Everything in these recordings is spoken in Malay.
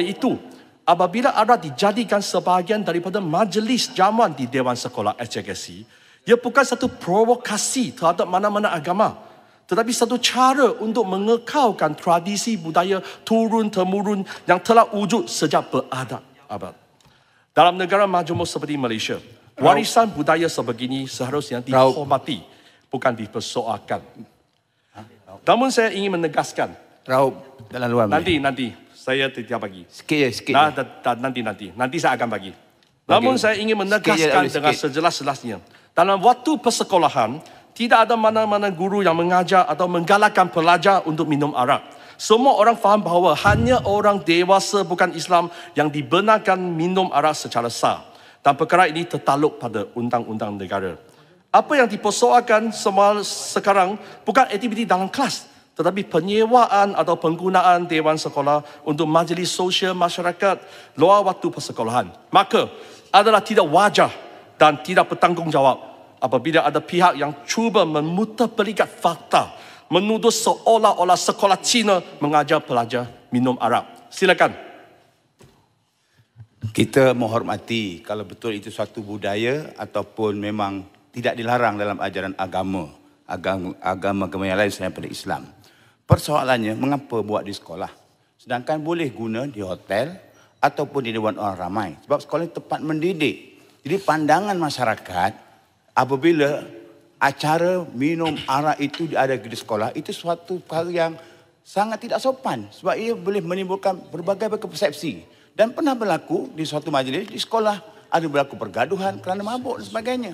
itu, apabila ada dijadikan sebahagian daripada majlis jamuan di Dewan Sekolah HKSC, ia bukan satu provokasi terhadap mana-mana agama, tetapi satu cara untuk mengekalkan tradisi budaya turun-temurun yang telah wujud sejak berabad-abad. Dalam negara majmuk seperti Malaysia, warisan budaya sebegini seharusnya dihormati, bukan dipersoalkan. Namun saya ingin menegaskan, dalam luar nanti saya tidak bagi. Sikit je. Nanti saya akan bagi. Namun saya ingin menegaskan dengan sejelas-jelasnya, dalam waktu persekolahan, tidak ada mana-mana guru yang mengajar atau menggalakkan pelajar untuk minum arak. Semua orang faham bahawa hanya orang dewasa bukan Islam yang dibenarkan minum arak secara sah. Dan perkara ini tertakluk pada undang-undang negara. Apa yang dipersoalkan sekarang bukan aktiviti dalam kelas, tetapi penyewaan atau penggunaan Dewan Sekolah untuk majlis sosial masyarakat luar waktu persekolahan. Maka adalah tidak wajar dan tidak bertanggungjawab apabila ada pihak yang cuba memutarbalikan fakta, menuduh seolah-olah sekolah Cina mengajar pelajar minum arak. Silakan. Kita menghormati kalau betul itu suatu budaya ataupun memang tidak dilarang dalam ajaran agama yang lain selain daripada Islam. Persoalannya, mengapa buat di sekolah? Sedangkan boleh guna di hotel ataupun di dewan orang ramai. Sebab sekolah itu tempat mendidik. Jadi pandangan masyarakat, apabila acara minum arak itu ada di sekolah, itu suatu perkara yang sangat tidak sopan. Sebab ia boleh menimbulkan berbagai persepsi. Dan pernah berlaku di suatu majlis, di sekolah ada berlaku pergaduhan kerana mabuk dan sebagainya.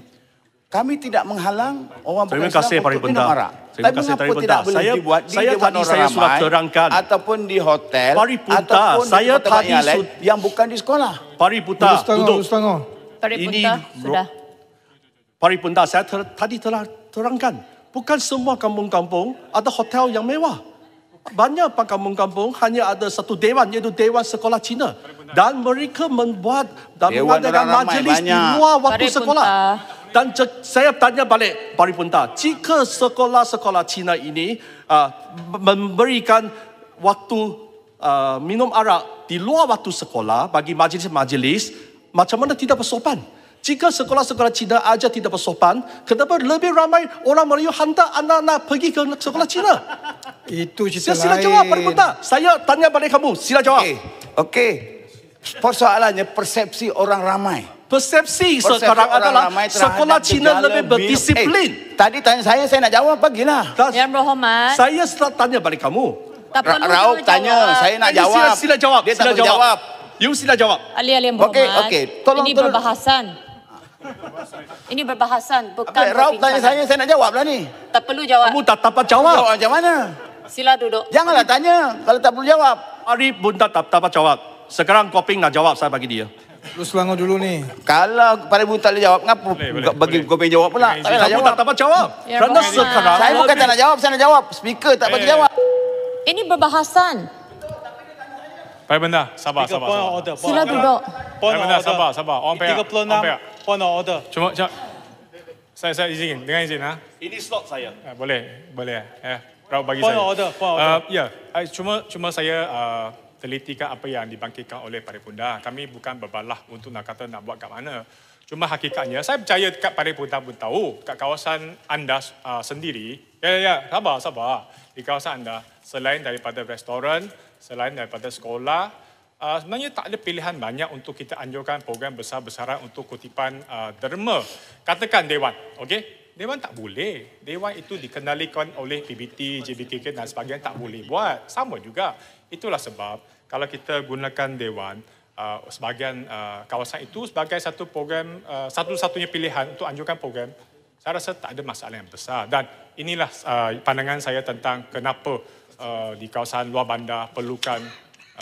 Kami tidak menghalang orang bukan Islam untuk minum arak. Tapi mengapa tidak boleh dibuat di dewan orang ramai ataupun di hotel ataupun di tempat yang lain yang bukan di sekolah? Paripurna, duduk. Paripurna, sudah. Paripurna, saya tadi telah terangkan. Bukan semua kampung-kampung ada hotel yang mewah. Banyak kampung-kampung hanya ada satu dewan, iaitu Dewan Sekolah Cina. Dan mereka membuat dan mengadakan majlis di luar waktu sekolah. Dan saya tanya balik Paripurna, jika sekolah-sekolah Cina ini memberikan waktu minum arak di luar waktu sekolah bagi majlis-majlis, macam mana tidak bersopan? Jika sekolah-sekolah Cina aja tidak bersopan, kenapa lebih ramai orang Melayu hantar anak-anak pergi ke sekolah Cina? Itu cerita lain. Sila jawab Paripurna. Saya tanya balik kamu, sila jawab. Okey. Persoalannya persepsi orang ramai. Persepsi sekarang adalah sekolah Cina lebih berdisiplin. Tadi tanya saya nak jawab, bagilah. Yang berhormat. Saya setelah tanya balik kamu. Tak perlu Raub tanya, saya nak jawab. Sila jawab. Dia tak jawab. You sila jawab. Ahli-ahli yang berhormat. Okey, tolong. Ini berbahasan. Ini berbahasan, bukan Raub tanya saya nak jawab lah ni. Tak perlu jawab. Kamu tak dapat jawab. Jawab macam mana? Sila duduk. Janganlah tanya kalau tak perlu jawab. Paripurna tak dapat jawab. Sekarang Koping nak jawab, saya bagi dia. Lu Selangor dulu ni. Kalau Paripurna tak boleh jawab, ngapa bagi Koping jawab pula? Tak payah Kamu jawab. tak dapat jawab. Ya, Kerana berhormat. sekarang Saya bukan tak nak jawab, saya nak jawab. Speaker tak bagi jawab. Ini berbahasan. Paripurna, sabar. Sila duduk. Paripurna, sabar. Orang pihak. 36 point of order. Cuma saya izin, dengan izin ha. ini slot saya. Boleh. Raub bagi Point saya. of order, point of order. Ya, cuma saya telitikan apa yang dibangkitkan oleh Paripurna. Kami bukan berbalah untuk nak kata nak buat kat mana. Cuma hakikatnya, saya percaya dekat Paripurna pun tahu, kat kawasan anda sendiri, sabar. Di kawasan anda, selain daripada restoran, selain daripada sekolah, sebenarnya tak ada pilihan banyak untuk kita anjurkan program besar-besaran untuk kutipan derma. Katakan Dewan, okey? Dewan tak boleh. Dewan itu dikendalikan oleh PBT, JBKK dan sebagainya, tak boleh buat. Sama juga. Itulah sebab kalau kita gunakan Dewan, sebahagian kawasan itu sebagai satu program, satu-satunya pilihan untuk anjurkan program, saya rasa tak ada masalah yang besar. Dan inilah pandangan saya tentang kenapa di kawasan luar bandar perlukan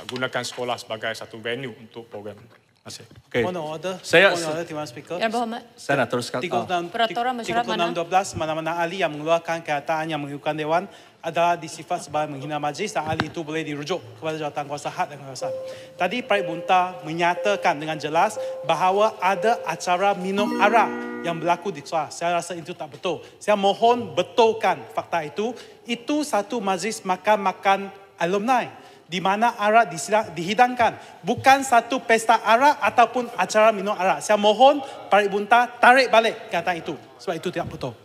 gunakan sekolah sebagai satu venue untuk program. Terima kasih. Okay. Point of order. Saya- Point of order, Tuan Speaker. Yang berhormat. Saya nak teruskan. Peraturan mesyuarat mana? 36.12, mana-mana ahli yang mengeluarkan kenyataan yang mengikutkan Dewan adalah disifat sebagai menghina majlis dan ahli itu boleh dirujuk kepada jawatankuasa had dan kekuasaan. Tadi Paripurna menyatakan dengan jelas bahawa ada acara minum arak yang berlaku di sekolah. Saya rasa itu tak betul. Saya mohon betulkan fakta itu. Itu satu majlis makan-makan alumni. di mana arak dihidangkan. Bukan satu pesta arak ataupun acara minum arak. Saya mohon Parit Bunta tarik balik kata itu. Sebab itu tidak betul.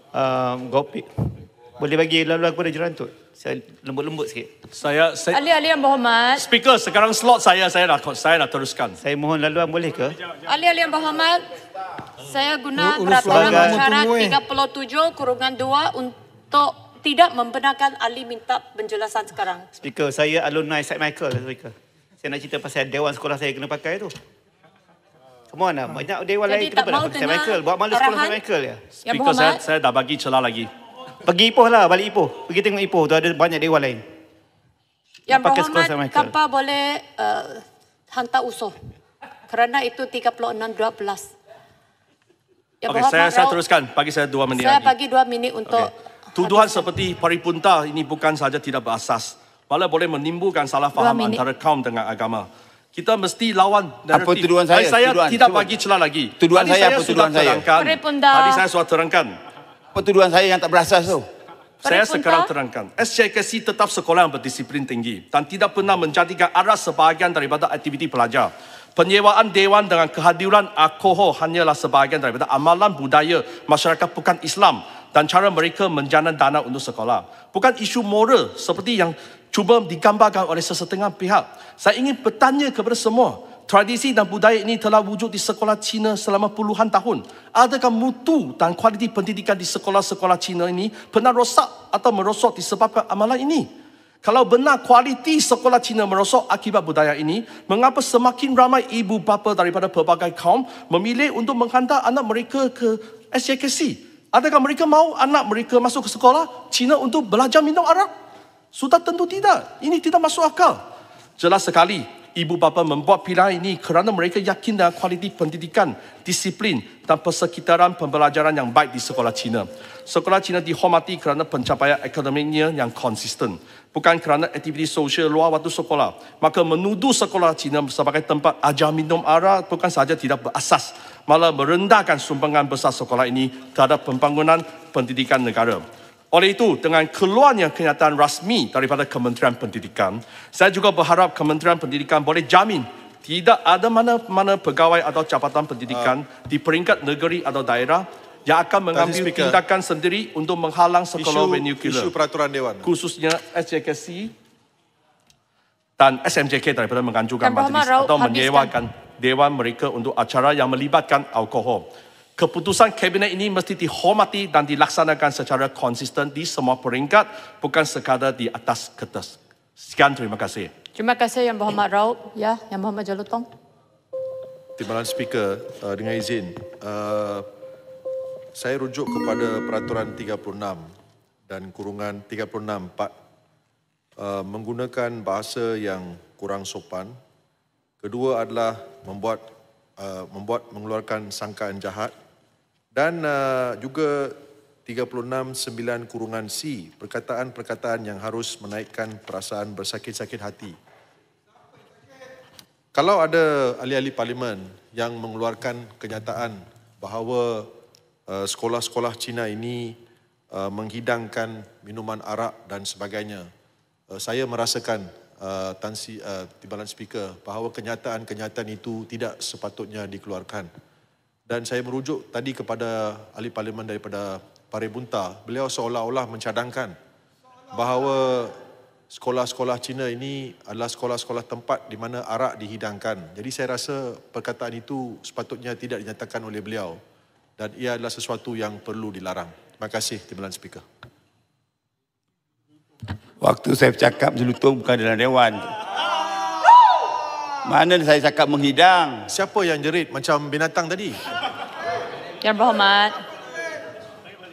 Gopi, boleh bagi laluan kepada Jerantut? Saya lembut-lembut sikit. Ahli-ahli yang berhormat. Speaker, sekarang slot saya nak teruskan. Saya mohon laluan boleh ke? Ahli-ahli yang berhormat. Saya guna Urus peraturan pelanggan syarat tunggu, 37/2 untuk tidak membenarkan ahli minta penjelasan sekarang. Speaker, saya alumni St. Michael, Speaker. Saya nak cerita pasal dewan sekolah saya kena pakai tu. Come on lah, banyak dewan Jadi lain kena tak mau pakai St. dengar Michael. Buat malu sekolah arahan? St. Michael ya. Yang Speaker, berhormat. saya dah bagi celah lagi. Pergi Ipoh lah, balik Ipoh. Pergi tengok Ipoh, tu ada banyak dewan lain. Yang pakai sekolah berhormat, St. Michael. kapal boleh hantar usul. Kerana itu 36/12. Yang Okey, berhormat, saya Raut, teruskan. Bagi saya 2 minit saya lagi. bagi 2 minit untuk Tuduhan seperti Parit Bunta ini bukan sahaja tidak berasas, malah boleh menimbulkan salah faham minit. antara kaum dengan agama. Kita mesti lawan naratif. Apa tuduhan saya? Saya Tuduhan. tidak Cuba. bagi celah lagi. Tuduhan Tadi saya apa sudah tuduhan saya? terangkan. Parit Bunta. Tadi saya sudah terangkan. Apa tuduhan saya yang tak berasas tu? Saya Parit Bunta. sekarang terangkan. SJKC tetap sekolah yang berdisiplin tinggi dan tidak pernah menjadikan arak sebahagian daripada aktiviti pelajar. Penyewaan dewan dengan kehadiran alkohol hanyalah sebahagian daripada amalan budaya masyarakat bukan Islam dan cara mereka menjana dana untuk sekolah. Bukan isu moral seperti yang cuba digambarkan oleh sesetengah pihak. Saya ingin bertanya kepada semua, tradisi dan budaya ini telah wujud di sekolah Cina selama puluhan tahun. Adakah mutu dan kualiti pendidikan di sekolah-sekolah Cina ini pernah rosak atau merosot disebabkan amalan ini? Kalau benar kualiti sekolah Cina merosot akibat budaya ini, mengapa semakin ramai ibu bapa daripada pelbagai kaum memilih untuk menghantar anak mereka ke SJKC? Adakah mereka mahu anak mereka masuk ke sekolah Cina untuk belajar minum arak? Sudah tentu tidak. Ini tidak masuk akal. Jelas sekali, ibu bapa membuat pilihan ini kerana mereka yakin dengan kualiti pendidikan, disiplin dan persekitaran pembelajaran yang baik di sekolah Cina. Sekolah Cina dihormati kerana pencapaian akademiknya yang konsisten, bukan kerana aktiviti sosial luar waktu sekolah. Maka menuduh sekolah Cina sebagai tempat ajar minum arak bukan sahaja tidak berasas, malah merendahkan sumbangan besar sekolah ini terhadap pembangunan pendidikan negara. Oleh itu, dengan keluarnya kenyataan rasmi daripada Kementerian Pendidikan, saya juga berharap Kementerian Pendidikan boleh jamin tidak ada mana-mana pegawai atau jabatan pendidikan di peringkat negeri atau daerah yang akan mengambil tindakan sendiri untuk menghalang sekolah vernacular. Isu peraturan Dewan. Khususnya SJKC dan SMJK daripada menganjurkan Yang berhormat, majlis Raut, atau habiskan. menyewakan dewan mereka untuk acara yang melibatkan alkohol. Keputusan kabinet ini mesti dihormati dan dilaksanakan secara konsisten di semua peringkat, bukan sekadar di atas kertas. Sekian, terima kasih. Terima kasih Yang Berhormat Raut. Ya, Yang Berhormat Jalutong. Timbalan Speaker, dengan izin, saya rujuk kepada peraturan 36 dan kurungan 36(4), menggunakan bahasa yang kurang sopan. Kedua adalah mengeluarkan sangkaan jahat, dan juga 36(9)(C), perkataan-perkataan yang harus menaikkan perasaan bersakit-sakit hati. Kalau ada ahli-ahli parlimen yang mengeluarkan kenyataan bahawa sekolah-sekolah Cina ini menghidangkan minuman arak dan sebagainya, saya merasakan Timbalan Speaker bahawa kenyataan-kenyataan itu tidak sepatutnya dikeluarkan. Dan saya merujuk tadi kepada ahli parlimen daripada Parit Bunta. Beliau seolah-olah mencadangkan bahawa sekolah-sekolah Cina ini adalah sekolah-sekolah tempat di mana arak dihidangkan. Jadi saya rasa perkataan itu sepatutnya tidak dinyatakan oleh beliau dan ia adalah sesuatu yang perlu dilarang. Terima kasih, Timbalan Speaker. Waktu saya bercakap Jelutong bukan dalam dewan. Mana saya cakap menghidang? Siapa yang jerit macam binatang tadi? Yang Berhormat.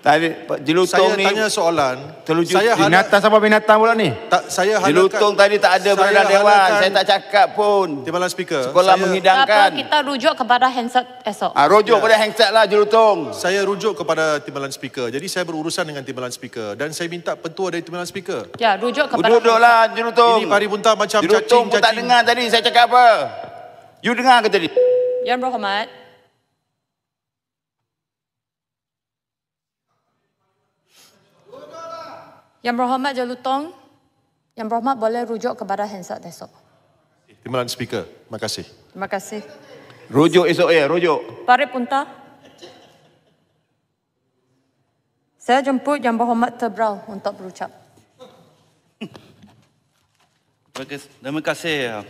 Tadi Jelutong Saya ni tanya soalan. terlujuk Saya binatang sama binatang pula ni. Saya Jelutong tadi tak ada berada dalam dewan. Saya tak cakap pun. Timbalan Speaker. Sekolah Tak apa, menghidangkan. kita rujuk kepada handset esok. Rujuk pada handset lah Jelutong. Saya rujuk kepada Timbalan Speaker. Jadi saya berurusan dengan Timbalan Speaker dan saya minta petua dari Timbalan Speaker. Ya, rujuk kepada Duduklah Jelutong. Ini Parit Bunta macam Jelutong pun tak cacing-cacing. dengar tadi saya cakap apa. You dengar ke tadi? Yang Berhormat. Yang Berhormat Jalutong. Yang Berhormat boleh rujuk kepada Hansard esok. Timbalan Speaker, terima kasih. Terima kasih. Rujuk esok ya, rujuk. Paripunta. Saya jemput Yang Berhormat Tebrau untuk berucap. Terima kasih